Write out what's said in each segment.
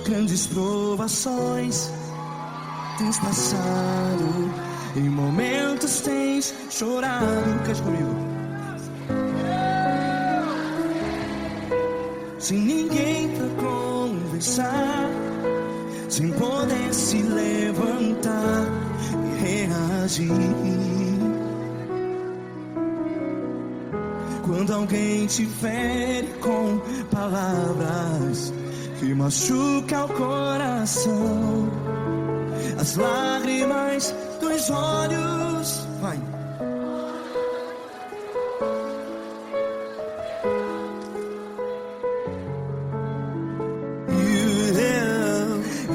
Grandes provações tens passado, em momentos tens chorado. Cante comigo. Sem ninguém pra conversar, sem poder se levantar e reagir. Quando alguém te fere com palavras que machuca o coração, as lágrimas dos olhos, vai.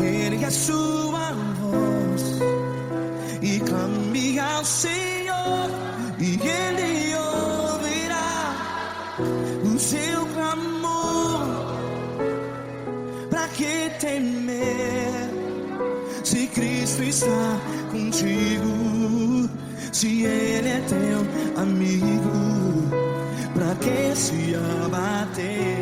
Ergue a sua voz e clame ao Senhor, e Ele ouvirá o seu clamor. Pra que temer, se Cristo está contigo? Se Ele é teu amigo, pra que se abater?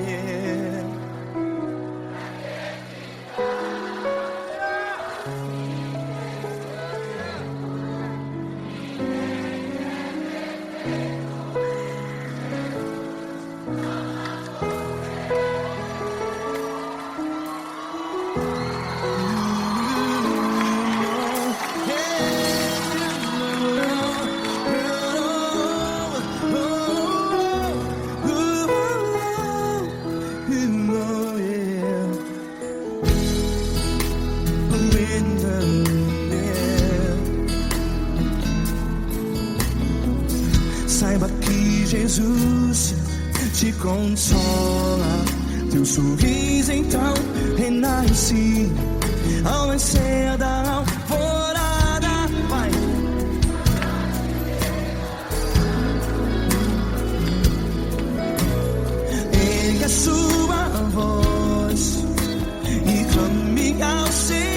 Saiba que Jesus te consola, teu sorriso então renasce ao nascer da alvorada. Vai. Ergue a sua voz e clame ao Senhor.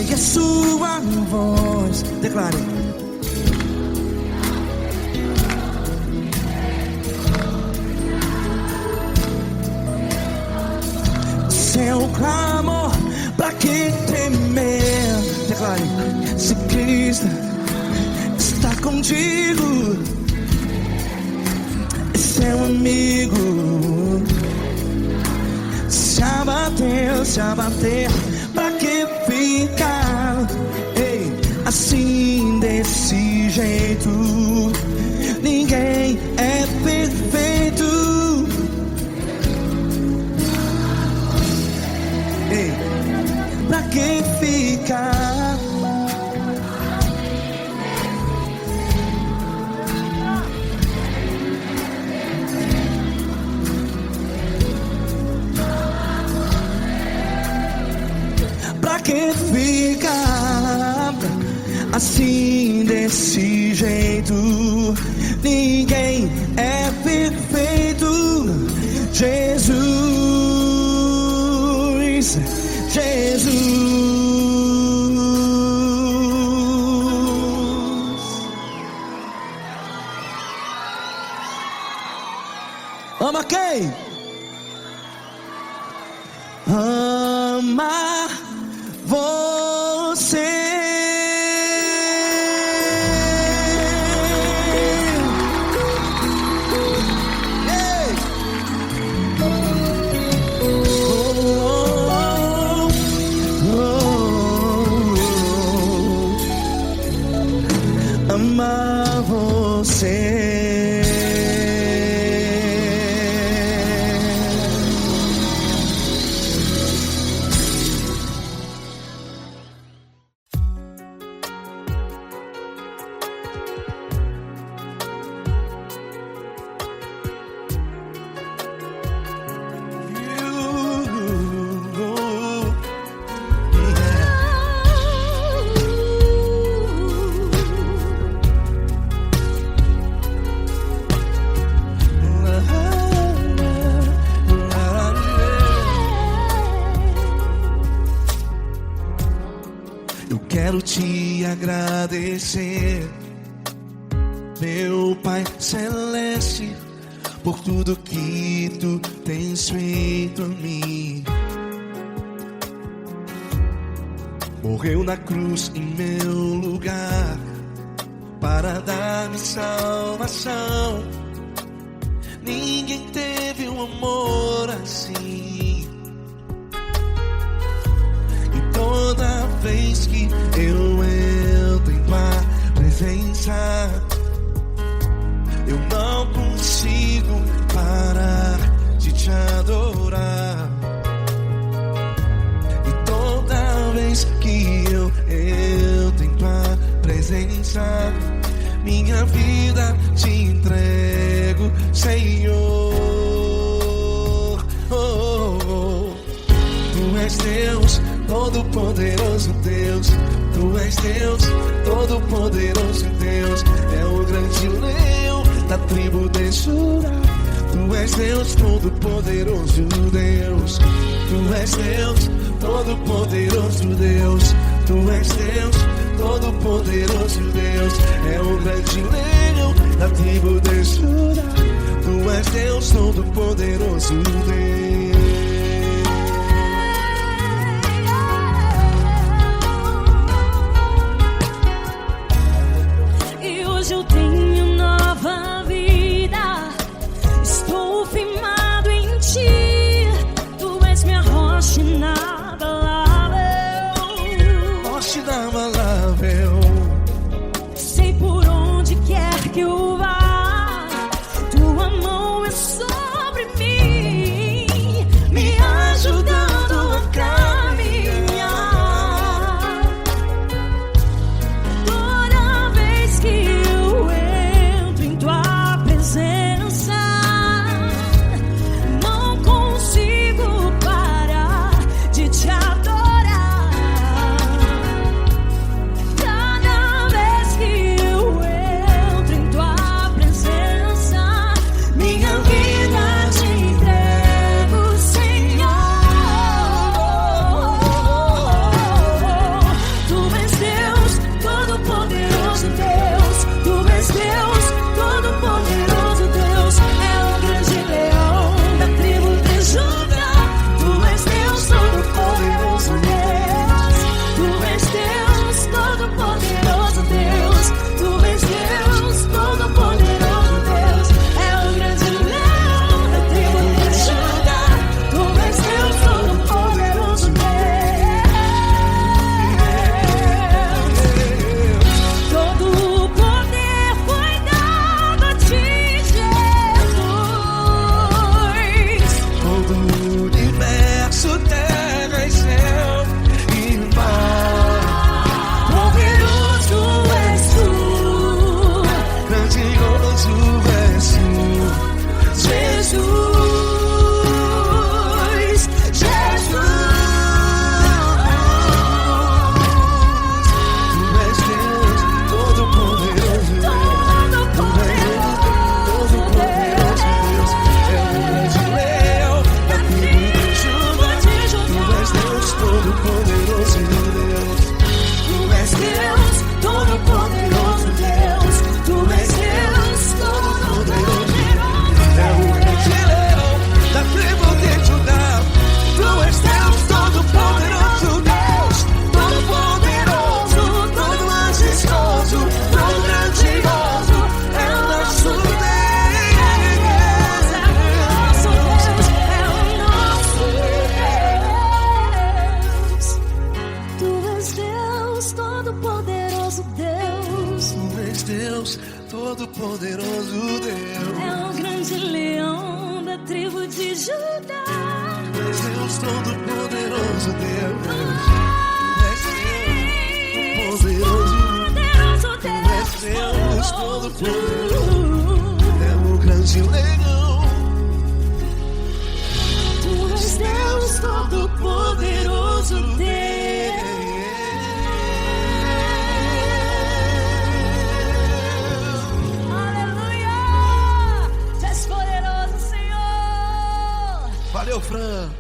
A sua voz, declare. Seu clamor, pra que temer? Declare. Se Cristo está contigo, é seu amigo. Se abater, pra que ficar, ei, assim desse jeito? Ninguém é perfeito. Ei, pra que ficar? Pra pra que ficar assim desse jeito? Ninguém é perfeito. Jesus, Jesus. Ama quem? Ama você. Ei! Ama você. Quero te agradecer, meu Pai Celeste, por tudo que tu tens feito a mim. Morreu na cruz em meu lugar para dar-me salvação. Ninguém teve um amor assim. E toda vez que eu entro em tua presença, eu não consigo parar de te adorar. E toda vez que eu entro em tua presença, minha vida te entrego, Senhor. Tu és Deus, Todo-Poderoso Deus. Tu és Deus, Todo-Poderoso Deus. É o grande leão da tribo de Judá. Tu és Deus, Todo-Poderoso Deus. Tu és Deus, Todo-Poderoso Deus. Tu és Deus, Todo-Poderoso Deus. É o grande leão da tribo de Judá. Tu és Deus, Todo-Poderoso Deus. Eu tenho nova vida, estou firmado em ti. Tu és minha rocha inabalável. Rocha inabalável. Sei por onde quer que eu vá, tua mão é sobre mim. Todo-Poderoso Deus. É o grande leão da tribo de Judá. Tu és Deus Todo-Poderoso Deus. Tu és Deus Todo-Poderoso. Tu és Deus Todo-Poderoso. É o grande leão. Tu és Deus Todo-Poderoso Deus. Aleluia! Tu és poderoso, Senhor. Valeu, Fran.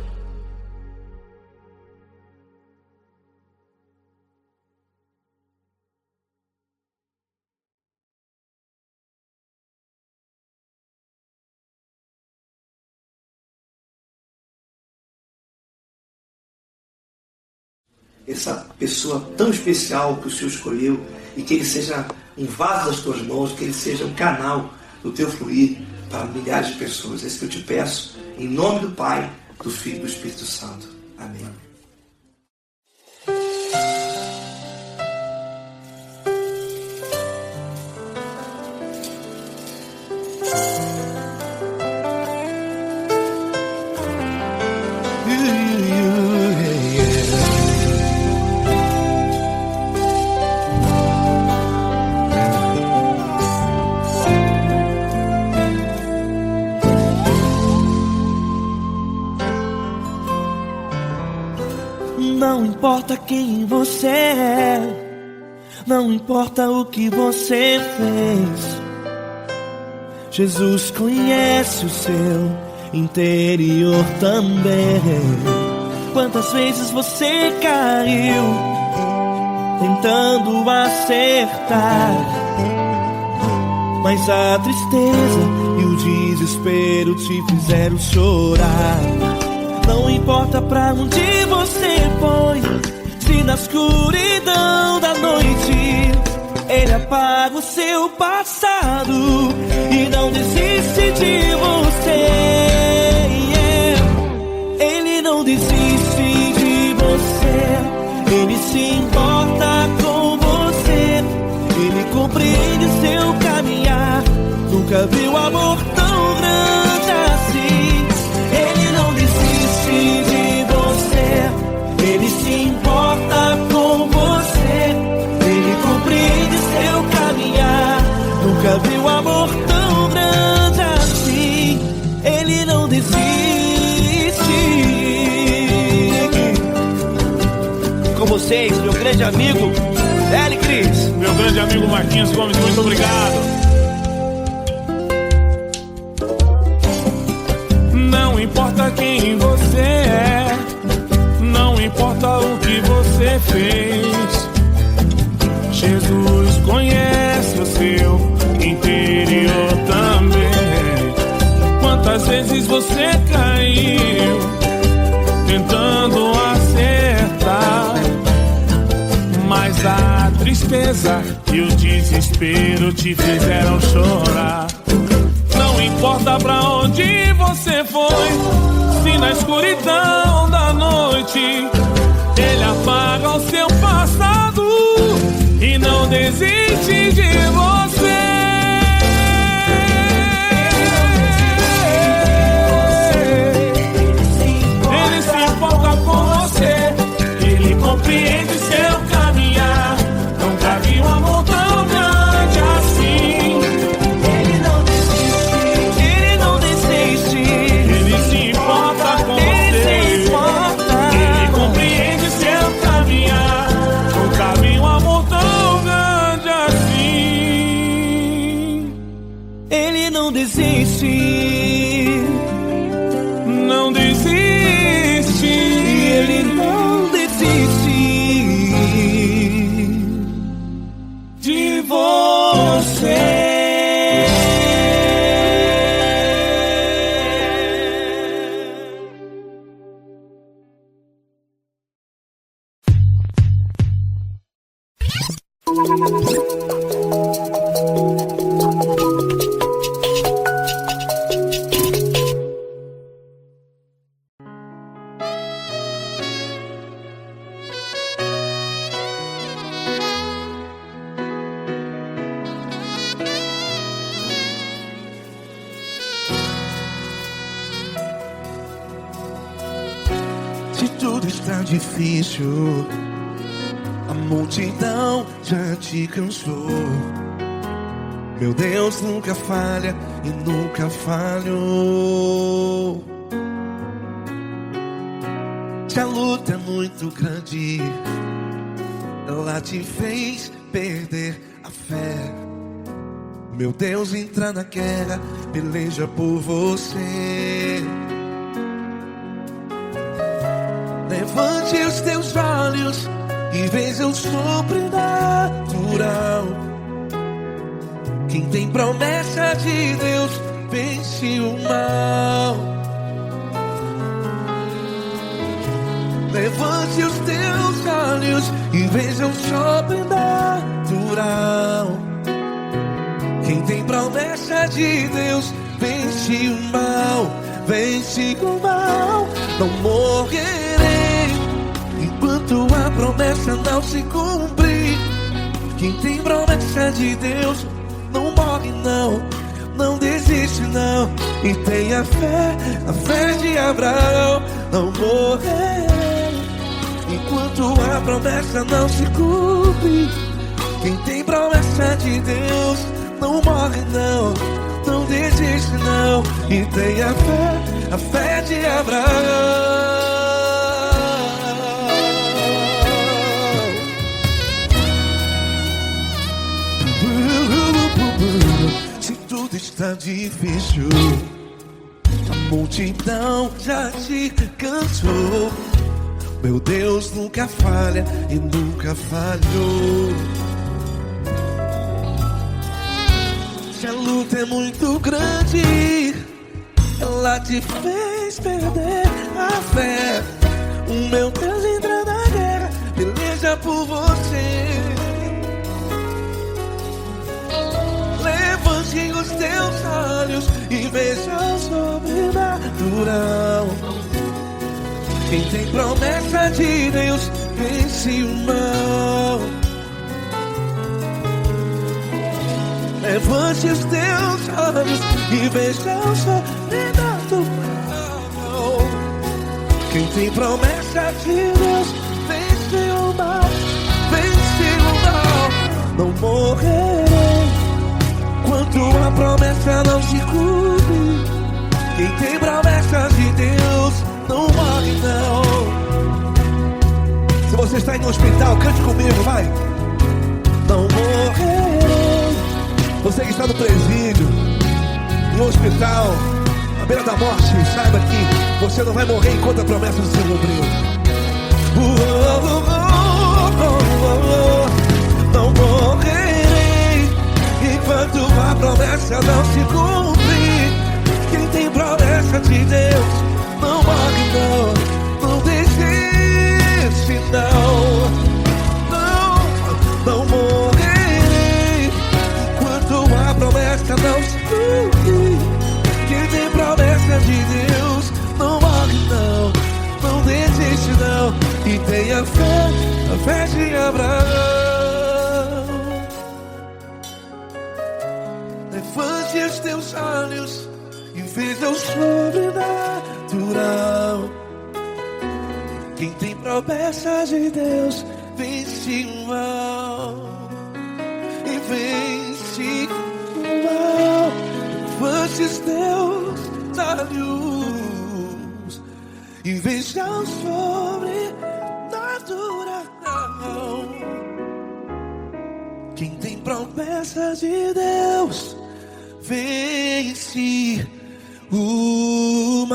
Essa pessoa tão especial que o Senhor escolheu, e que ele seja um vaso das tuas mãos, que ele seja um canal do teu fluir para milhares de pessoas. É isso que eu te peço, em nome do Pai, do Filho e do Espírito Santo. Amém. Não importa quem você é, não importa o que você fez, Jesus conhece o seu interior também. Quantas vezes você caiu tentando acertar, mas a tristeza e o desespero te fizeram chorar. Não importa pra onde você foi, se na escuridão da noite Ele apaga o seu passado e não desiste de você. Ele não desiste de você, Ele se importa com você, Ele compreende seu caminhar. Nunca viu amor tão grande assim. Ele não desiste de você, Ele se importa com você, Ele compreende seu caminhar. Nunca viu amor tão grande assim. Ele não desiste. Com vocês, meu grande amigo L. Cris. Meu grande amigo Marquinhos Gomes, muito obrigado. Não importa quem você é, não importa o que você fez, Jesus conhece o seu interior também. Quantas vezes você caiu tentando acertar, mas a tristeza e o desespero te fizeram chorar. Não importa pra onde você foi, se na escuridão da noite Ele apaga o seu passado e não desiste de você. Ele se importa com você, Ele compreende seu caminhar. Nunca vi um amor tão grande assim. Ele não desiste, Ele se importa com você, Ele compreende seu caminhar. Nunca vi um amor tão grande assim. Ele não desiste, Não desiste. Ele não desiste De você. está difícil, a multidão já te cansou. Meu Deus nunca falha e nunca falhou. Se a luta é muito grande, ela te fez perder a fé. Meu Deus entra na guerra, peleja por você. Levante os teus olhos e veja o sobrenatural. Quem tem promessa de Deus vence o mal. Levante os teus olhos e veja o sobrenatural. Quem tem promessa de Deus vence o mal. Vence o mal. Não morrerei enquanto a promessa não se cumprir. Quem tem promessa de Deus não morre não, não desiste não. E tenha fé, a fé de Abraão. Não morrerei enquanto a promessa não se cumpre. Quem tem promessa de Deus não morre não, não desiste não. E tenha fé, a fé de Abraão. Se tudo está difícil, a multidão já te cansou. Meu Deus nunca falha e nunca falhou. Se a luta é muito grande, ela te fez perder a fé. O meu Deus entra na guerra, peleja por você. Levante os teus olhos e veja o sobrenatural. Quem tem promessa de Deus vence o mal. Levante os teus olhos e veja o sobrenatural. Quem tem promessa de Deus vence o mal. Vence o mal. Não morrerei enquanto a promessa não se cumpre. Quem tem promessa de Deus não morre não. Se você está em um hospital, cante comigo, vai. Não morrerei. Você que está no presídio, em um hospital, à beira da morte, saiba que você não vai morrer enquanto a promessa não se cumpriu. Não morrerei enquanto a promessa não se cumprir. Quem tem promessa de Deus não morre não, não desiste não. Não morrerei enquanto a promessa não se cumprir. Quem tem promessa de Deus não morre não, não desiste não. E tenha fé, a fé de Abraão. Levante os teus olhos e veja o sobrenatural. Quem tem promessa de Deus vence o mal. E vence o mal. Levante os teus olhos e veja o sobrenatural. Quem tem promessa de Deus vence o mal.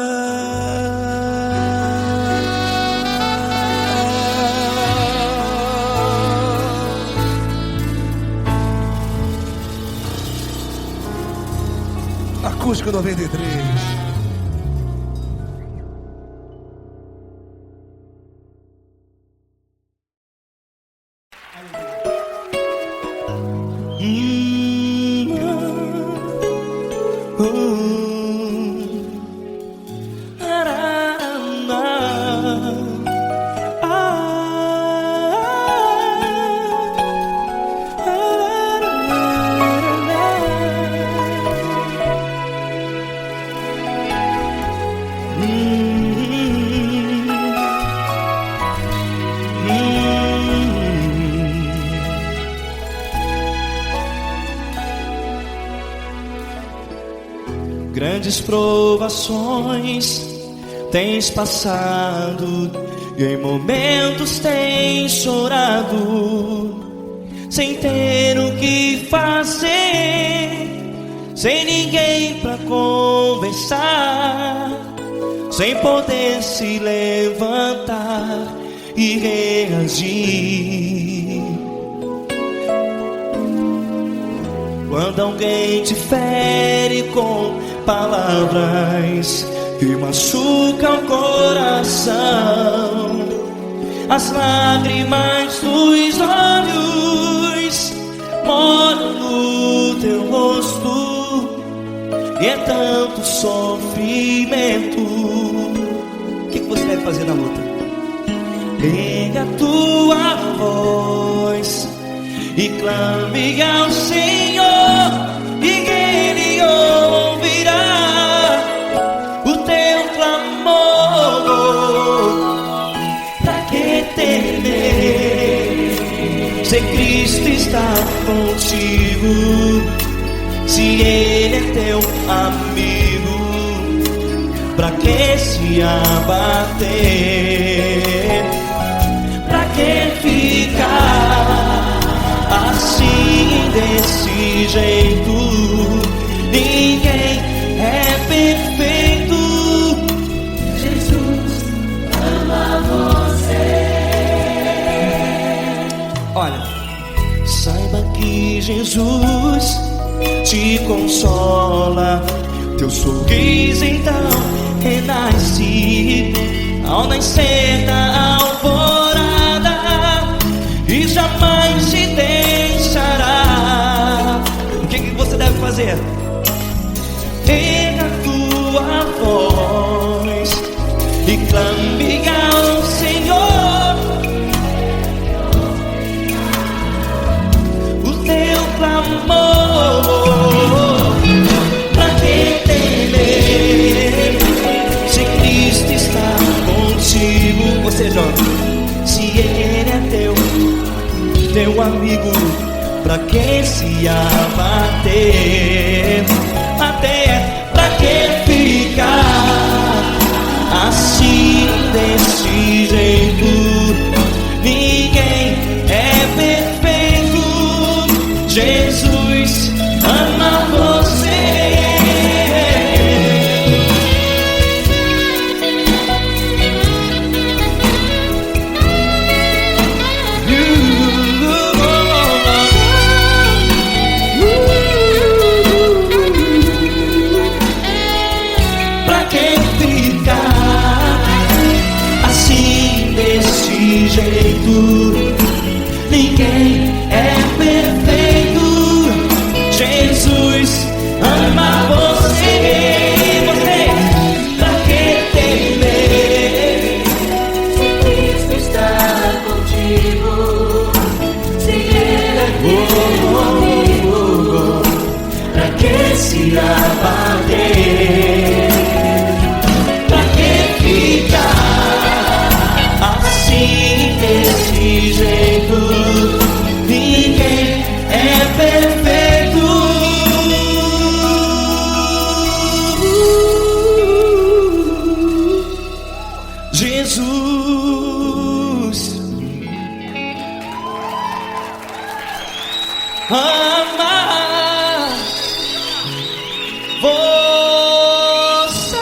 Acústico 93. grandes provações tens passado, e em momentos tens chorado, sem ter o que fazer, sem ninguém pra conversar, sem poder se levantar e reagir. Quando alguém te fere com palavras que machucam o coração, as lágrimas dos olhos moram no teu rosto, e é tanto sofrimento. O que você deve fazer na luta? Pega a tua voz e clame ao Senhor, e Ele ouvirá o teu clamor. Pra que temer, se Cristo está contigo, se Ele é teu amigo? Pra que se abater? Pra que ficar assim, desse jeito? Ninguém é perfeito. Jesus ama você. Olha, saiba que Jesus te consola, teu sorriso então renasce ao nascer da alvorada, e jamais te deixará. O que você deve fazer? Pega a tua voz e clame ao Senhor, o teu clamor. Pra que temer, se Cristo está contigo? Você joga. Se Ele é teu amigo, pra que se abater? Até pra que ficar assim, desse jeito? Ninguém é perfeito. Jesus ama você. Pra que ficar assim, desse jeito? Ninguém é perfeito. Jesus ama você. Você, pra que temer, se Cristo está contigo, se Ele é teu amigo? Pra que se abater? Pra que ficar assim, desse jeito? Ninguém é perfeito. Jesus ama você.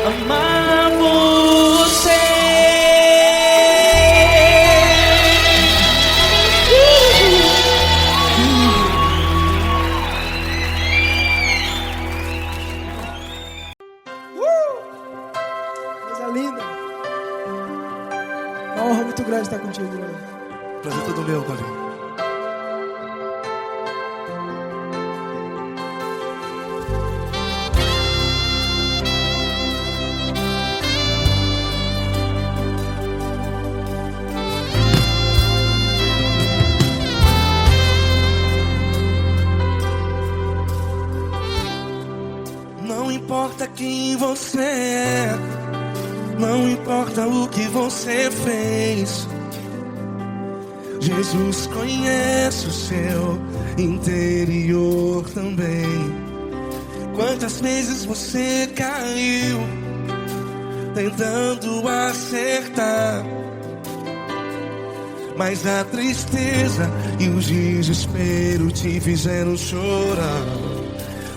Amar você. Coisa linda. Uma honra muito grande estar contigo, Lula. Prazer todo meu, Paulinho. você é, não importa o que você fez. Jesus conhece o seu interior também. Quantas vezes você caiu tentando acertar, mas a tristeza e o desespero te fizeram chorar.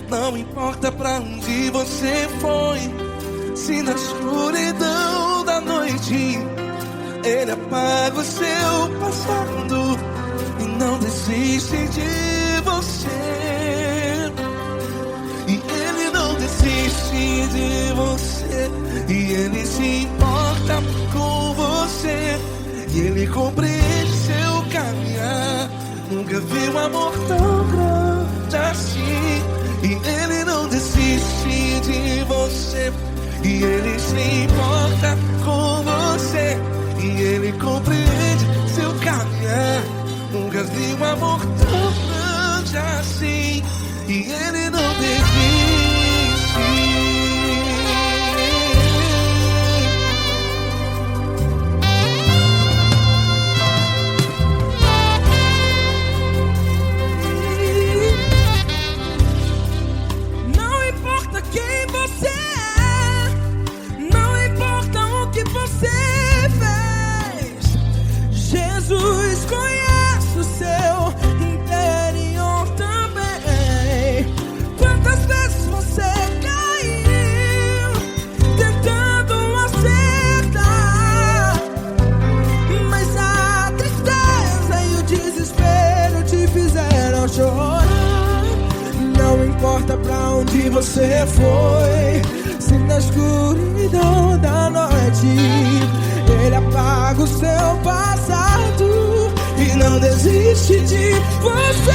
Não importa pra onde você foi, se na escuridão da noite Ele apaga o seu passado e não desiste de você. E Ele não desiste de você, e Ele se importa com você, e Ele compreende seu caminhar. Nunca vi um amor tão grande assim. E Ele não desiste de você, e Ele se importa com você, e Ele compreende seu caminhar. Nunca vi um amor tão grande assim. E Ele não desiste. Não importa quem você é, não importa o que você fez, Jesus conhece o seu interior também. Quantas vezes você caiu tentando acertar, mas a tristeza e o desespero te fizeram chorar. Não importa pra onde você foi, se na escuridão da noite Ele apaga o seu passado e não desiste de você.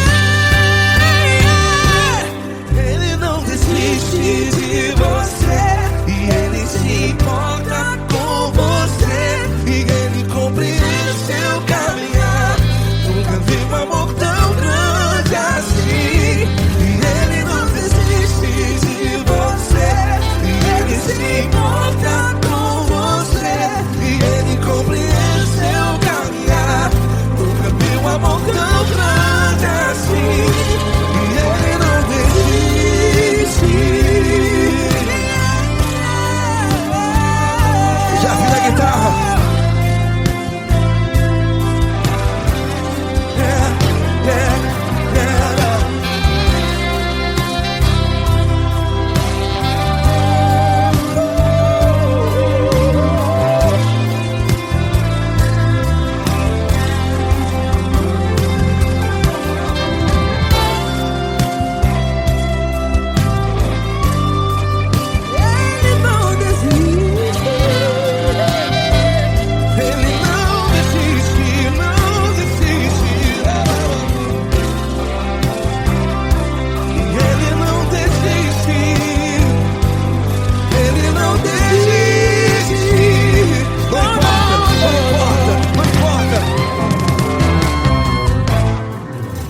Ele não desiste de você, e Ele se importa com você, e Ele compreende seu caminhar. Nunca vi um amor tão grande assim. E Ele não desiste de você, e Ele se importa com você, e Ele compreende seu caminhar. Nunca vi um amor tão grande assim. E Ele não desiste. Já vi na guitarra.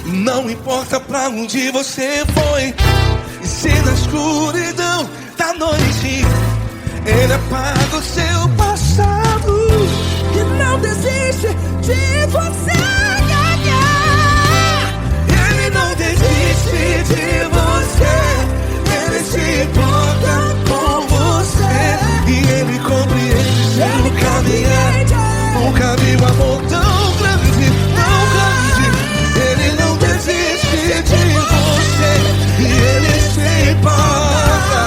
Não importa pra onde você foi, e se na escuridão da noite Ele apaga o seu passado E não desiste de você. Ele não desiste de você, Ele se importa com você, e Ele compreende seu caminhar. Nunca vi um amor tão grande, tão grande. Ele não desiste de você, e Ele se importa,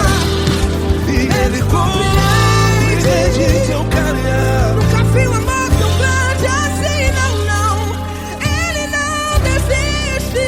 e Ele compreende seu caminhar. Nunca vi um amor tão grande assim, não, não. Ele não desiste.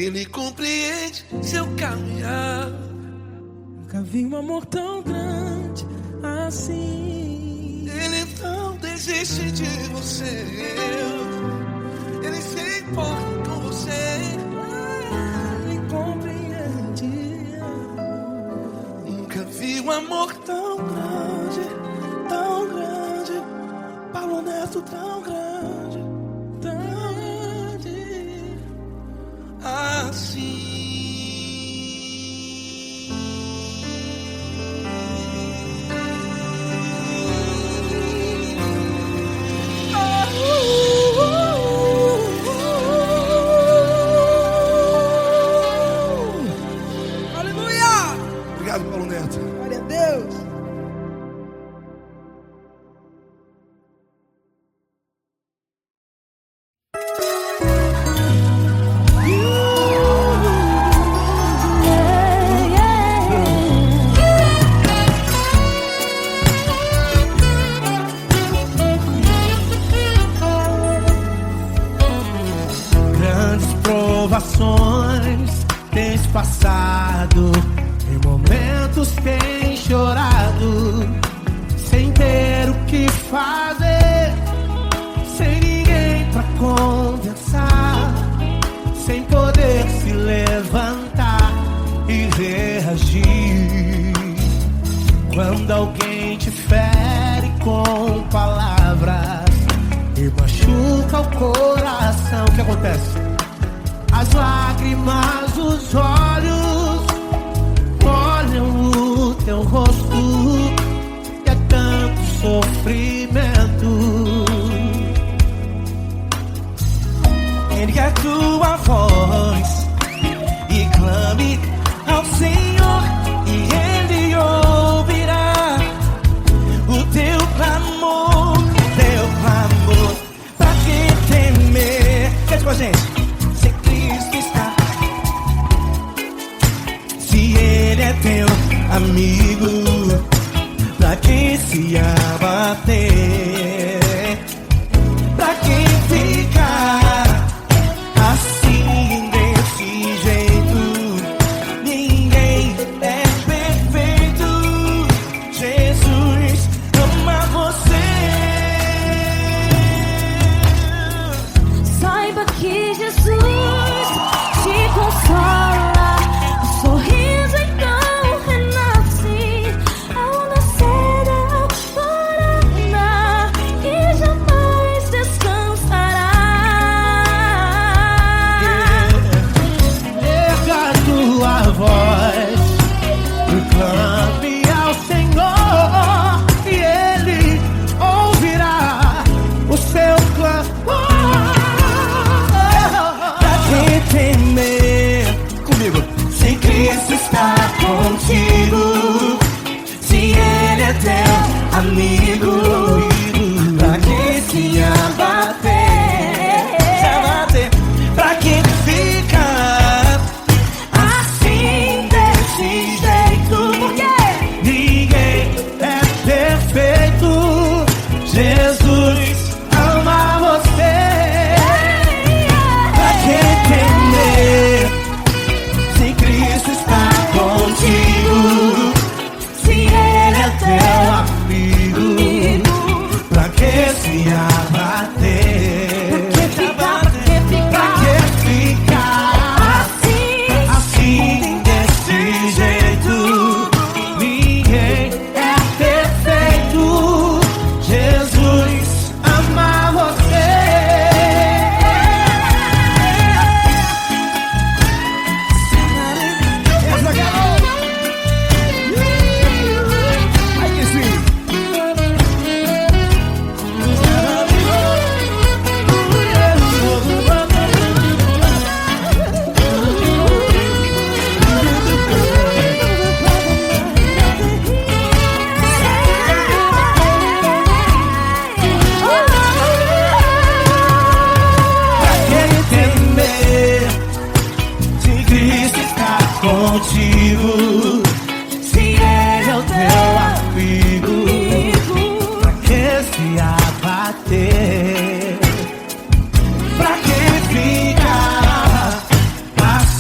Ele compreende seu caminhar. Nunca vi um amor tão grande assim. Ele não desiste de você. Ele se importa com você. Ele compreende. Nunca vi um amor tão grande, tão grande. Paulo Neto tão grande, Tão grande. assim. Aleluia! Obrigado, Paulo Neto. Glória a Deus. Grandes provações tens passado, em momentos tens chorado, sem ter o que fazer, sem ninguém pra conversar, sem poder se levantar e reagir. Quando alguém te fere com palavras e machuca o coração, o que acontece? As lágrimas dos olhos molham o teu rosto, e é tanto sofrimento. Ergue a tua voz e clame ao Senhor, e Ele ouvirá o teu clamor, pra que temer? Cante com a gente. Se Cristo está, se Ele é teu amigo, pra que se abater? Pra que ficar assim desse jeito? Ninguém é perfeito. Jesus ama você. Saiba que Jesus te consola. O sorriso então renasce ao nascer da alvorada e jamais descansará. Erga a tua voz e clame ao Senhor, e Ele ouvirá o seu clamor. Pra que temer? Comigo. Se Cristo está contigo, se Ele é teu amigo, pra que se abater? Pra que ficar assim desse jeito? Porque ninguém é perfeito. Jesus ama você. Pra que temer? Se Cristo está contigo, se Ele é teu amigo, pra que se abater? Pra que ficar assim desse jeito? Ninguém é perfeito. Jesus ama você. Essa galera. Ai que sim. Pra que temer? Se Cristo está contigo, se Ele é o teu amigo, pra que se abater? Pra que ficar assim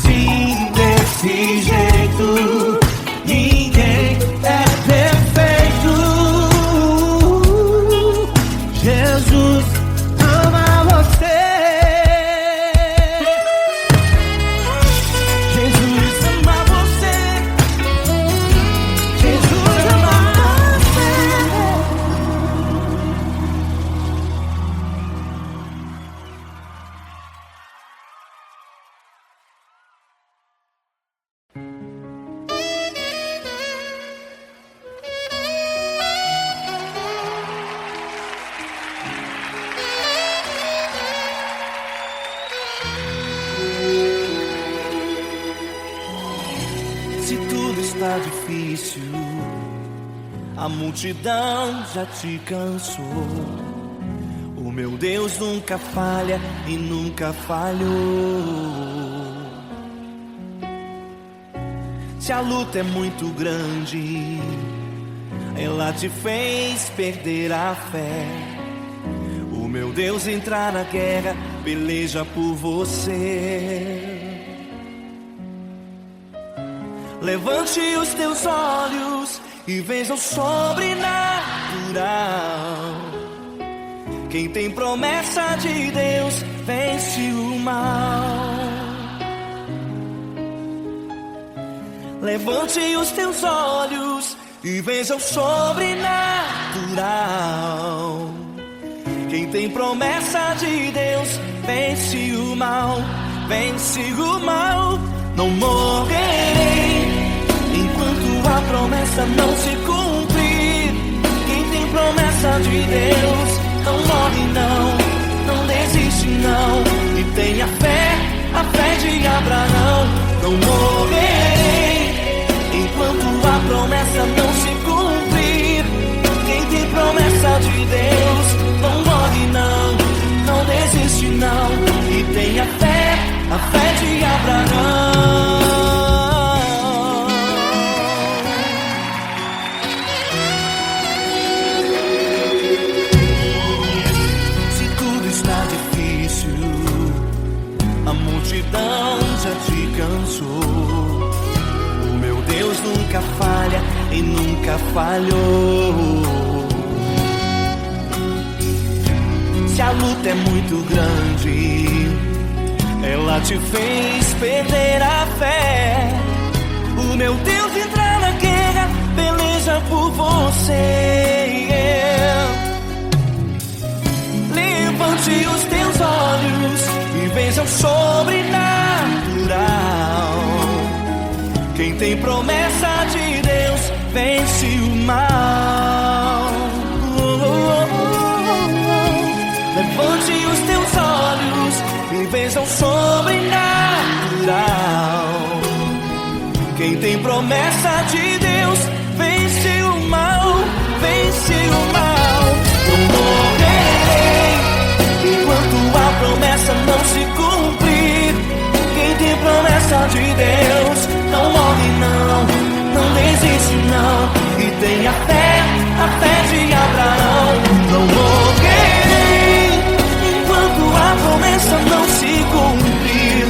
está difícil, a multidão já te cansou. O meu Deus nunca falha e nunca falhou. Se a luta é muito grande, ela te fez perder a fé. O meu Deus entrar na guerra, peleja por você. Levante os teus olhos e veja o sobrenatural. Quem tem promessa de Deus vence o mal. Levante os teus olhos e veja o sobrenatural. Quem tem promessa de Deus vence o mal, vence o mal. Não morrerei enquanto a promessa não se cumprir. Quem tem promessa de Deus não morre não desiste não. E tenha fé, a fé de Abraão. Não morrerei enquanto a promessa não se cumprir. Quem tem promessa de Deus não morre não desiste não. E tenha fé, a fé de Abraão. Se tudo está difícil, a multidão já te cansou. O meu Deus nunca falha e nunca falhou. Se a luta é muito grande, ela te fez perder a fé. O meu Deus entrar na guerra, peleja por você. Levante os teus olhos e veja o sobrenatural. Quem tem promessa de Deus vence o mal. Levante os teus olhos e veja o sobrenatural. Quem tem promessa de Deus vence o mal, vence o mal. Não morrerei enquanto a promessa não se cumprir. Quem tem promessa de Deus não morre não desiste não. E tenha fé, a fé de Abraão. Não morrerei enquanto a promessa não se cumprir.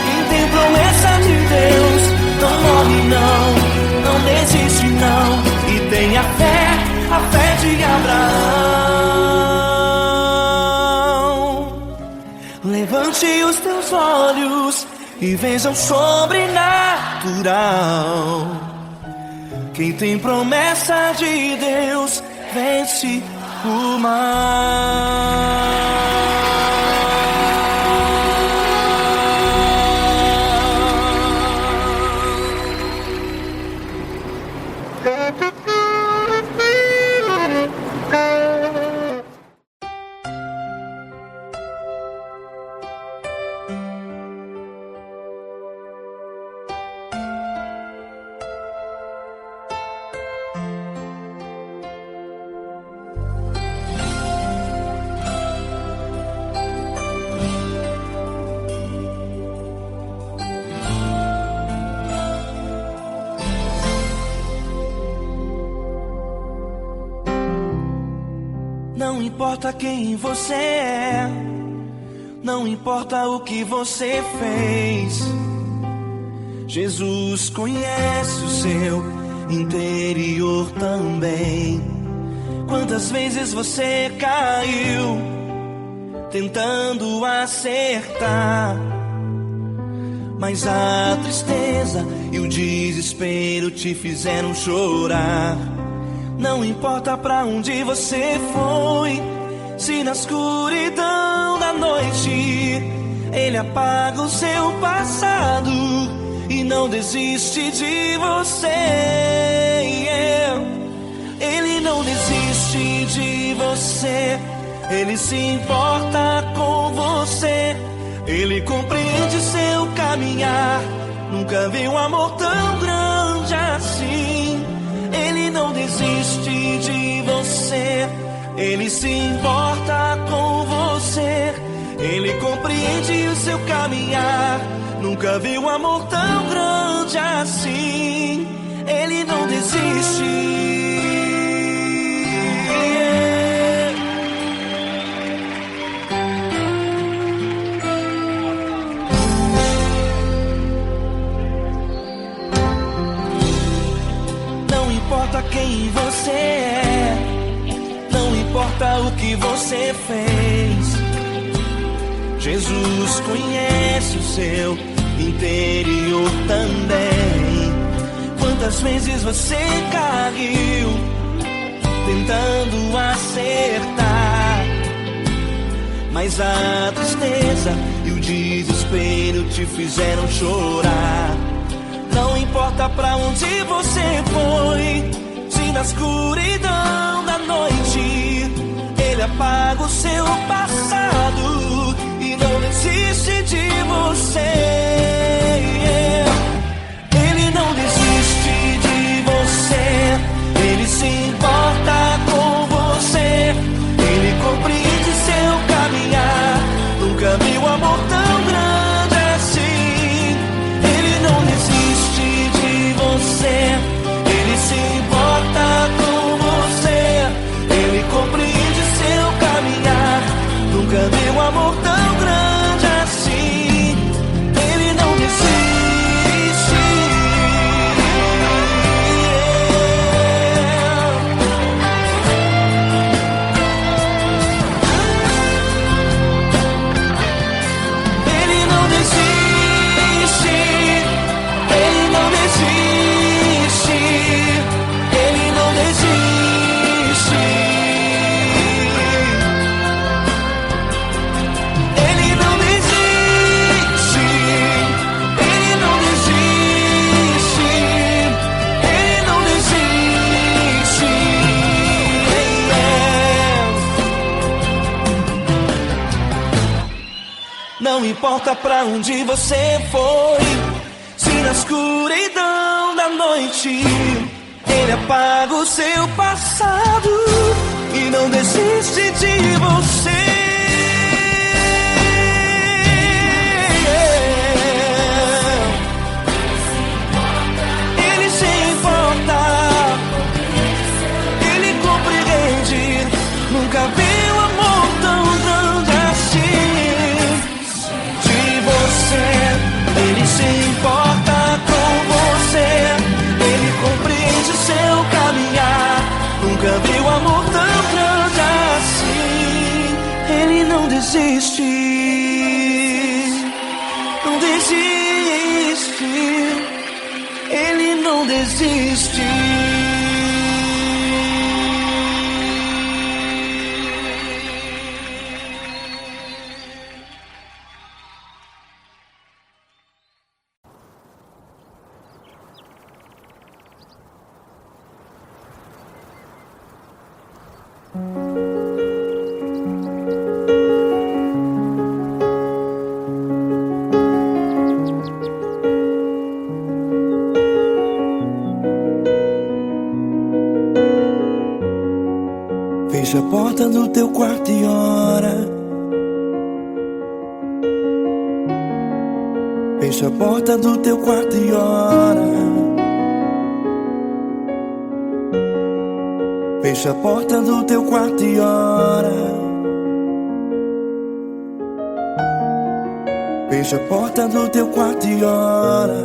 Quem tem promessa de Deus não morre não desiste não. E tenha fé, a fé de Abraão. Levante os teus olhos e veja o sobrenatural. Quem tem promessa de Deus vence o mal. Não importa quem você é, não importa o que você fez, Jesus conhece o seu interior também. Quantas vezes você caiu tentando acertar, mas a tristeza e o desespero te fizeram chorar. Não importa pra onde você foi, se na escuridão da noite Ele apaga o seu passado e não desiste de você. Ele não desiste de você, Ele se importa com você. Ele compreende seu caminhar, nunca vi um amor tão grande assim. desiste de você. Ele se importa com você. Ele compreende o seu caminhar. Nunca vi um amor tão grande assim. Ele não desiste. Não importa quem você é, não importa o que você fez, Jesus conhece o seu interior também. Quantas vezes você caiu tentando acertar, mas a tristeza e o desespero te fizeram chorar. Não importa pra onde você foi, se na escuridão da noite Ele apaga o seu passado e não desiste de você. Ele não desiste de você. Ele se importa com você. Ele compreende seu caminhar. Nunca vi um amor tão grande assim. Ele não desiste de você. Ele se importa com você. Ele compreende seu caminhar. Nunca vi um amor tão grande assim. Ele não desiste. Ele não desiste. Ele não desiste. Ele não desiste. Ele não desiste. Ele não desiste. Ele não desiste. Não importa pra onde você foi, se na escuridão da noite Ele apaga o seu passado e não desiste de você. Ele se importa, Ele compreende. Nunca vi um amor tão grande assim. De você, Ele se importa com você. Ele compreende seu caminhar. Nunca vi um amor tão grande assim. Ele não desiste. Não desiste. Ele não desiste. Fecha a porta do teu quarto e ora. Fecha a porta do teu quarto e ora. Fecha a porta do teu quarto e ora. Fecha a porta do teu quarto e ora.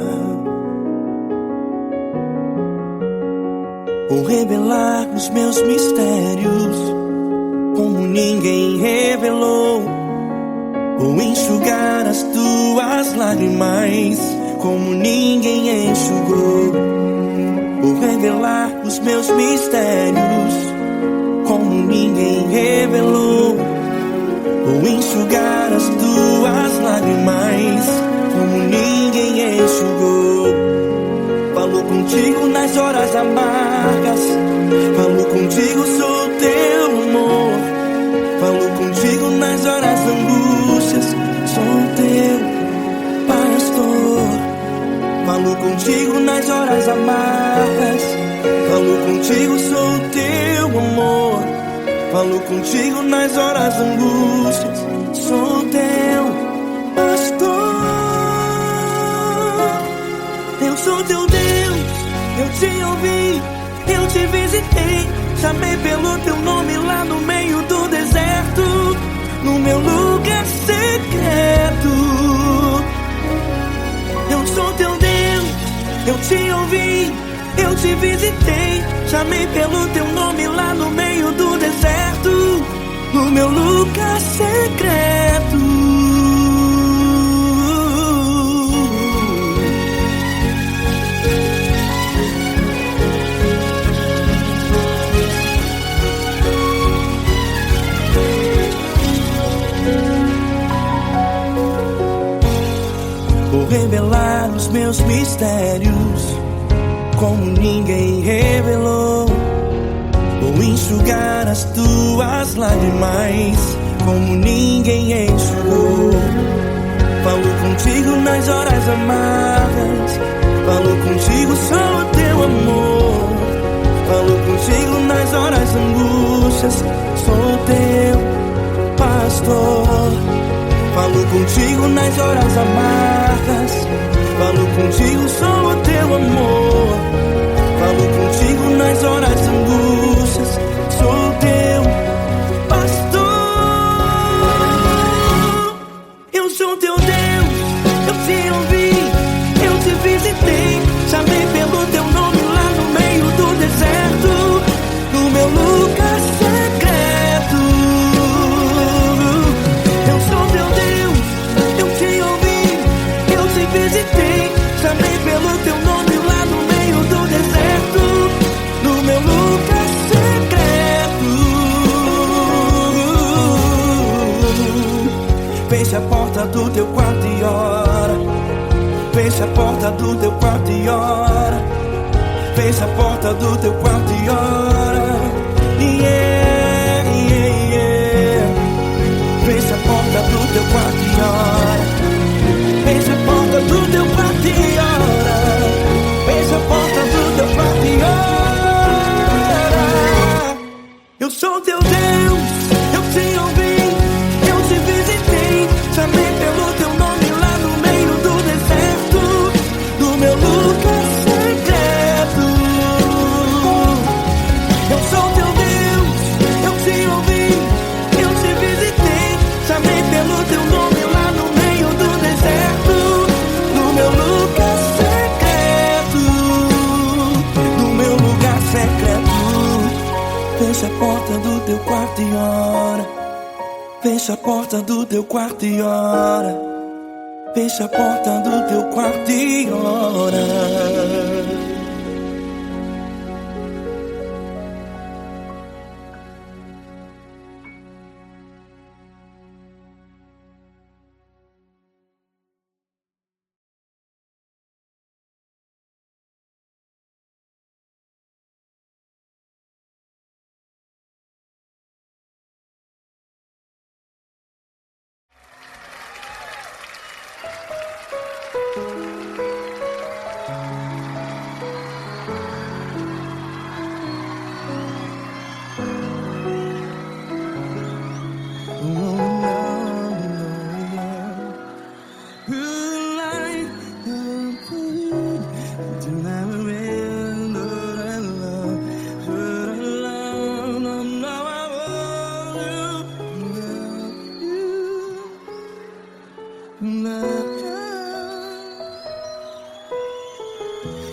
Vou revelar os meus mistérios como ninguém revelou. Vou enxugar as tuas lágrimas como ninguém enxugou. Vou revelar os meus mistérios como ninguém revelou. Vou enxugar as tuas lágrimas como ninguém enxugou. Falo contigo nas horas amargas. Falo contigo, sou teu amor. Falo contigo nas horas angústias. Sou teu pastor. Falo contigo nas horas amargas. Falo contigo, sou o teu amor. Falo contigo nas horas angústias. Sou teu pastor. Eu sou teu Deus, eu te ouvi, eu te visitei. Chamei pelo teu nome lá no meio do deserto, no meu lugar secreto. Eu sou teu Deus, eu te ouvi, eu te visitei. Chamei pelo teu nome lá no meio do deserto, no meu lugar secreto. Vou revelar os meus mistérios como ninguém revelou. Vou enxugar as tuas lágrimas como ninguém enxugou. Falo contigo nas horas amargas. Falo contigo, sou o teu amor. Falo contigo nas horas angústias. Sou teu pastor. Falo contigo nas horas amargas. Falo contigo, sou o teu amor. Falo contigo nas horas angústias. Sou teu pastor. Eu sou teu Deus, eu te ouvi, eu te visitei. Chamei pelo teu nome lá no meio do deserto, no meu lugar secreto. Eu sou teu Deus, eu te ouvi, eu te visitei. Chamei pelo teu nome lá no meio do deserto, no meu lugar secreto. Feche a porta do teu quarto e ora. Feche a porta do teu quarto e ora. Feche a porta do teu quarto e ora. Yeah, yeah, yeah. Feche a porta do teu quarto e ora. Feche a porta do teu quarto e ora. Feche a porta do teu quarto e ora. Eu sou teu Deus, eu te ouvi, eu te visitei. Chamei pelo teu nome lá no meio do deserto, no meu lugar secreto. Eu sou teu Deus, eu te ouvi, eu te visitei. Chamei pelo teu nome lá no meio do deserto, no meu lugar secreto, no meu lugar secreto. Fecha a porta do teu quarto e ora. Fecha a porta do teu quarto e ora. Fecha a porta do teu quarto e ora.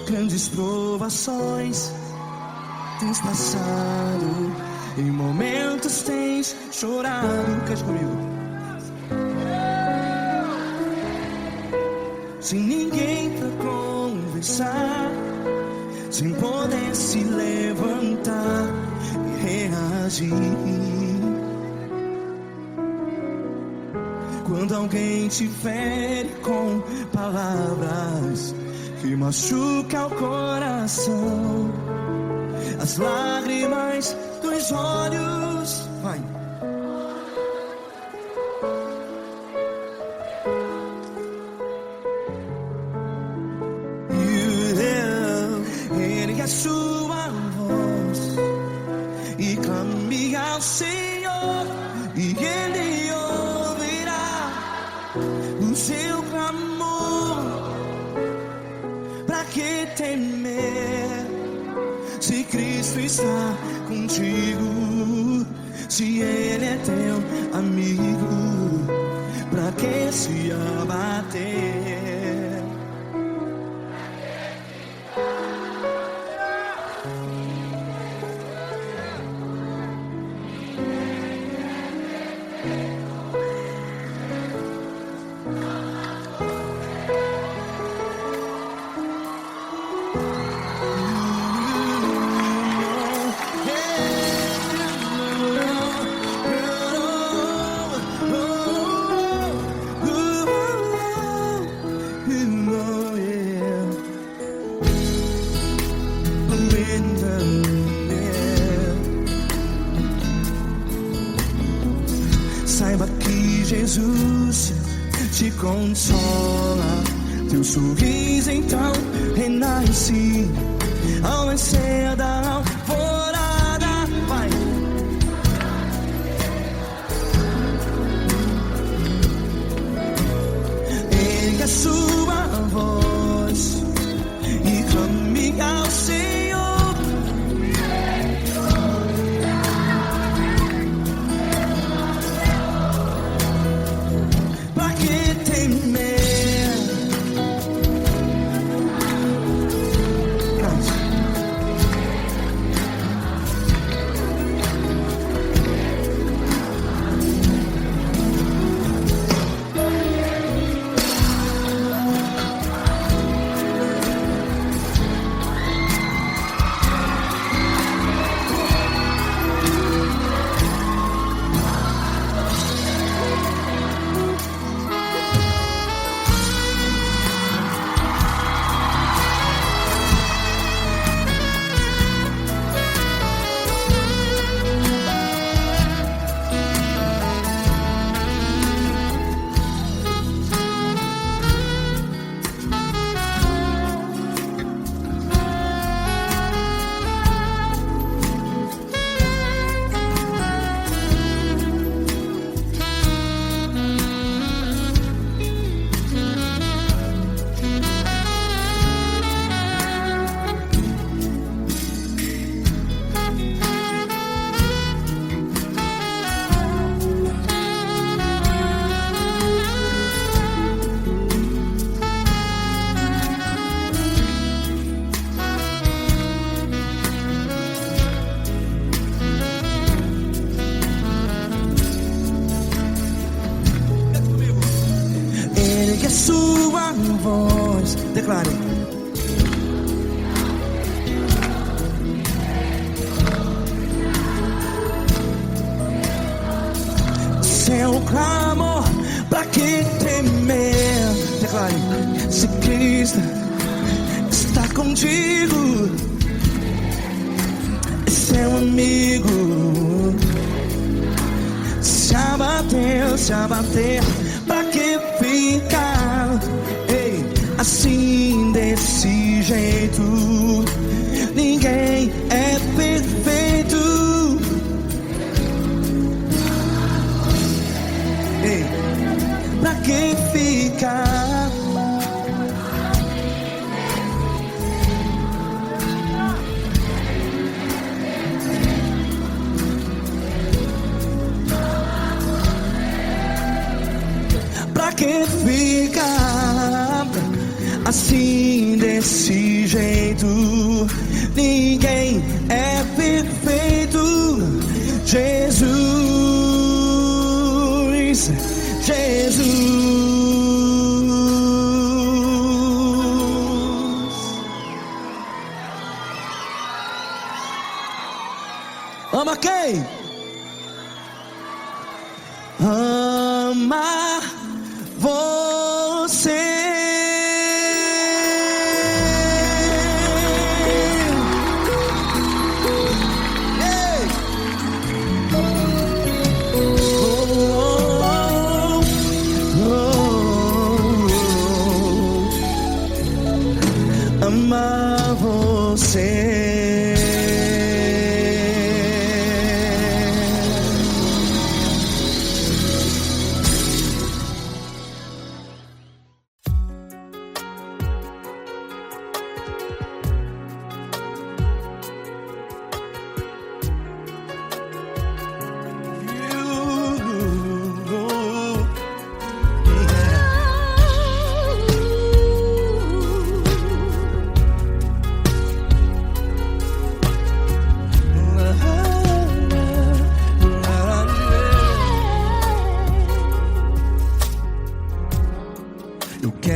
Grandes provações tens passado, em momentos tens chorado. Cante comigo. Sem ninguém pra conversar, sem poder se levantar e reagir. Quando alguém te fere com palavras que machuca o coração, as lágrimas dos olhos, vai. Ele é sua e Ele ouvirá o seu clamor. Pra que temer se Cristo está contigo? Se Ele é teu amigo, pra que se abater? Saiba que Jesus te consola, teu sorriso então renasce ao nascer da alvorada. Vai. Ergue a sua voz e clame ao Senhor. Pra que temer? Ergue a sua voz, declare. Seu clamor, pra que temer? Declare. Se Cristo está contigo, é seu amigo. Se abater, pra que ficar, ei, assim desse jeito? Ninguém é perfeito. Ei, pra que ficar? Pra que ficar assim desse jeito? Ninguém é perfeito. Jesus, Jesus. Ama quem? Ama você. Ei. Ama você.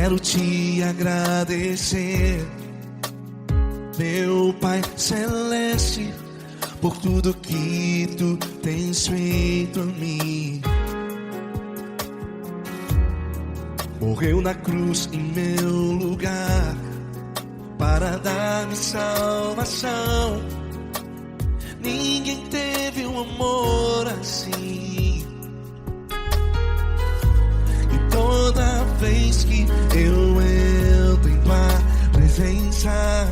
quero te agradecer, meu Pai Celeste, por tudo que tu tens feito a mim. Morreu na cruz em meu lugar para dar-me salvação. Ninguém teve um amor assim. E toda vez que eu entro em tua presença,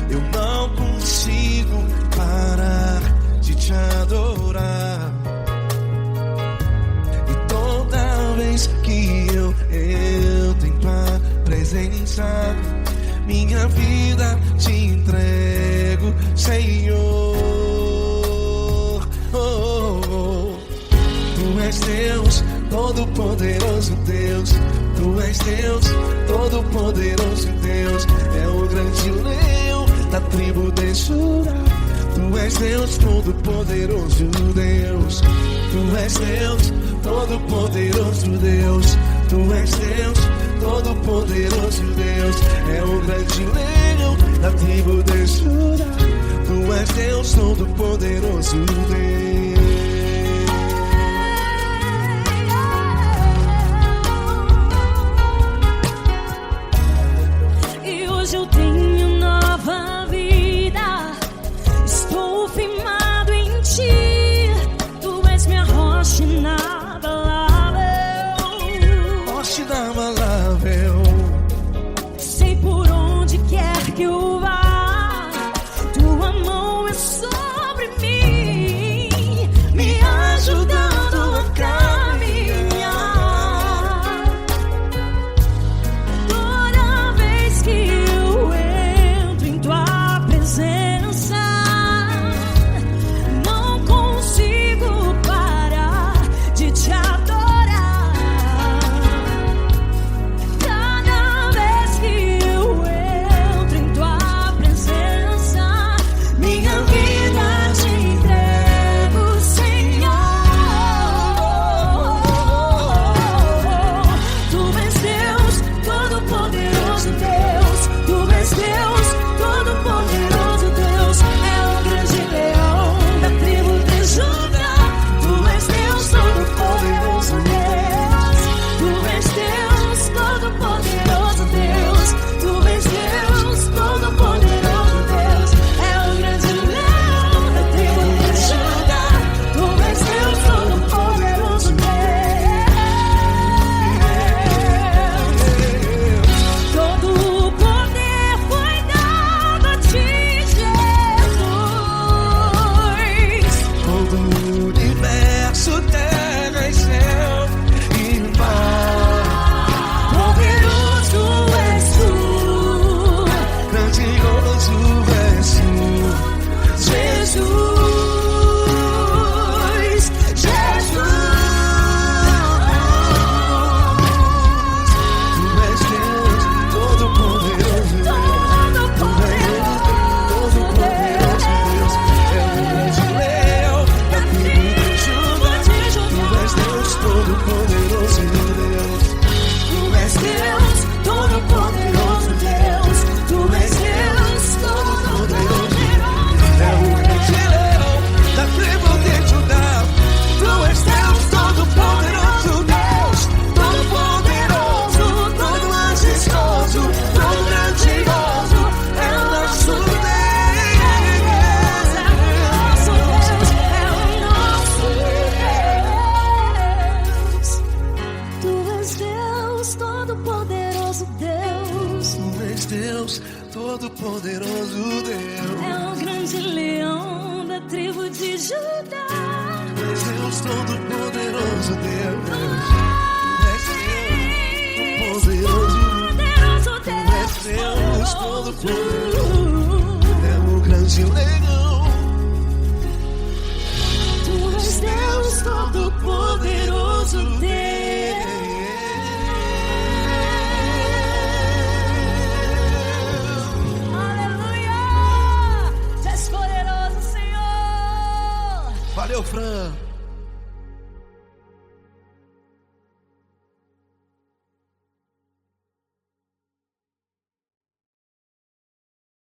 eu não consigo parar de te adorar. E toda vez que eu entro em tua presença, minha vida te entrego, Senhor. Tu és Deus, todo-poderoso Deus. Tu és Deus, todo-poderoso Deus. É o grande leão da tribo de Judá. Tu és Deus, todo-poderoso Deus. Tu és Deus, todo-poderoso Deus. Tu és Deus, todo-poderoso Deus. É o grande leão da tribo de Judá. Tu és Deus, todo-poderoso Deus. E hoje eu tenho nova vida. Estou firmado em ti. Tu és minha rocha inabalável. Rocha inabalável. Sei por onde quer que eu vá, tua mão é sobre mim, me ajudando a caminhar. Toda vez que eu entro em tua presença, não consigo parar de te adorar. Cada vez que eu entro em tua presença, minha vida te entrego, Senhor. Tu és Deus, todo-poderoso Deus. Tu és Deus, todo-poderoso Deus. É o grande leão da tribo de Judá. Tu és Deus, todo-poderoso Deus. Tu és Deus, todo-poderoso Deus. Tu és Deus, todo-poderoso Deus. É o grande leão da tribo de Judá. Tu és Deus, todo-poderoso Deus. Todo o poder foi dado a ti, Jesus. Todo o universo, terra e céu e mar. Poderoso és tu, Grandioso és tu, Jesus, Jesus. Tu és Deus, todo-poderoso Deus. Todo-poderoso Deus. É o grande leão da tribo de Judá. Tu és Deus, todo-poderoso Deus. Tu és Deus, todo-poderoso Deus. Tu és Deus, todo-poderoso. É o grande leão da tribo de Judá. Tu és Deus, todo-poderoso Deus. Todo-poderoso, todo majestoso, todo grandioso. É o nosso Todo-poderoso Deus. Tu és Deus, todo-poderoso Deus. É o grande leão da tribo de Judá. Tu és Deus, todo-poderoso Deus. Tu és Deus, Poderoso Tu és Deus, Deus. todo-poderoso. É o grande leão. Tu és Deus, todo-poderoso Deus. Aleluia! Tu és poderoso, Senhor. Valeu, Fran.